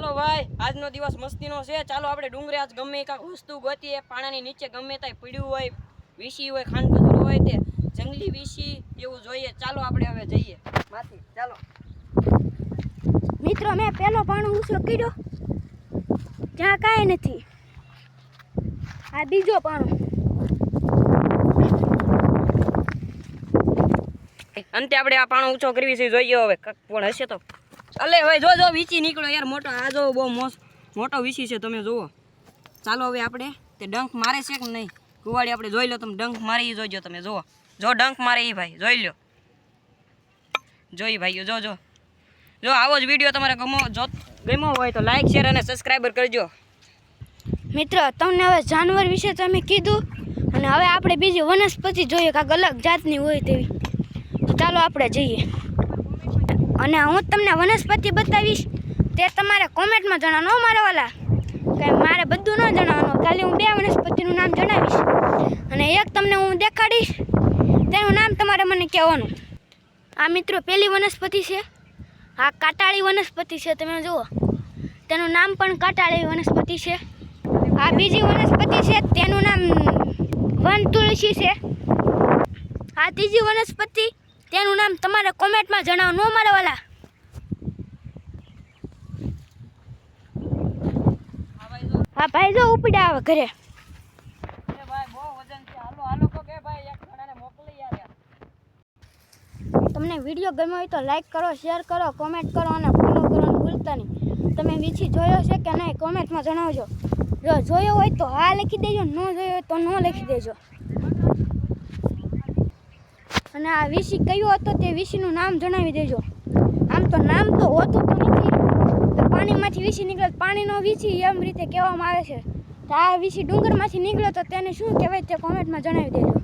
ચાલો ભાઈ, આજનો દિવસ મસ્તીનો છે. ચાલો આપણે ડુંગરે આજ ગમે કાંક વસ્તુ ગોતીએ, પાણાની નીચે ગમે ત્યાં પડ્યું હોય, વીસી હોય, ખાનકચરો હોય, તે જંગલી વીસી એવું જોઈએ. ચાલો આપણે હવે જઈએ માથી. ચાલો મિત્રો, મેં પેલો પાણો ઊંચો કર્યો, ત્યાં કાંઈ નથી. આ બીજો પાણો. અંતે આપણે આ પાણો ઊંચો કરવી છે, જોઈએ હવે પણ હશે તો. અલે ભાઈ જો વીસી નીકળો યાર મોટો. આ જો બહુ મોટો વીસી છે, તમે જુઓ. ચાલો હવે આપણે તે ડંખ મારે છે કે નહીં કુવાડી આપણે જોઈ લો. તમે ડંખ મારે એ જોઈજો. તમે જુઓ, જો ડંખ મારે એ ભાઈ જોઈ લો. જોઈ ભાઈઓ, જો આવો જ વિડીયો તમારે ગમ્યો હોય તો લાઈક, શેર અને સબસ્ક્રાઈબર કરજો. મિત્રો, તમને હવે જાનવર વિશે તમે કીધું, અને હવે આપણે બીજી વનસ્પતિ જોઈએ કાંઈક અલગ જાતની હોય તેવી. તો ચાલો આપણે જઈએ, અને હું તમને વનસ્પતિ બતાવીશ. તે તમારે કોમેન્ટમાં જણાવવાનું મારા વાલા. કંઈ મારે બધું ન જણાવવાનું, ખાલી હું 2 વનસ્પતિનું નામ જણાવીશ, અને એક તમને હું દેખાડીશ, તેનું નામ તમારે મને કહેવાનું. આ મિત્રો પહેલી વનસ્પતિ છે, આ કાટાળી વનસ્પતિ છે. તમે જુઓ, તેનું નામ પણ કાટાળી વનસ્પતિ છે. આ બીજી વનસ્પતિ છે, તેનું નામ વન તુલસી છે. આ ત્રીજી વનસ્પતિ, તેનું નામ તમારે કોમેન્ટમાં જણાવવાનું મારા વાલા. હા ભાઈ, જો ઉપડ્યા આવે ઘરે. તમને વિડીયો ગમ્યો હોય તો લાઈક કરો, શેર કરો, કોમેન્ટ કરો અને ફોલો કરવાનું ભૂલતા નહીં. તમે વીછી જોયો છે કે નહીં કોમેન્ટમાં જણાવજો. જો જોયો હોય તો હા લખી દેજો, ન જોયો હોય તો ન લખી દેજો. અને આ વીસી કયો હતો તે વીસીનું નામ જણાવી દેજો. આમ તો નામ તો હોતું તો નથી, તો પાણીમાંથી વીસી નીકળે પાણીનો વીસી એમ રીતે કહેવામાં આવે છે. તો આ વીસી ડુંગરમાંથી નીકળ્યો તો તેને શું કહેવાય તે કોમેન્ટમાં જણાવી દેજો.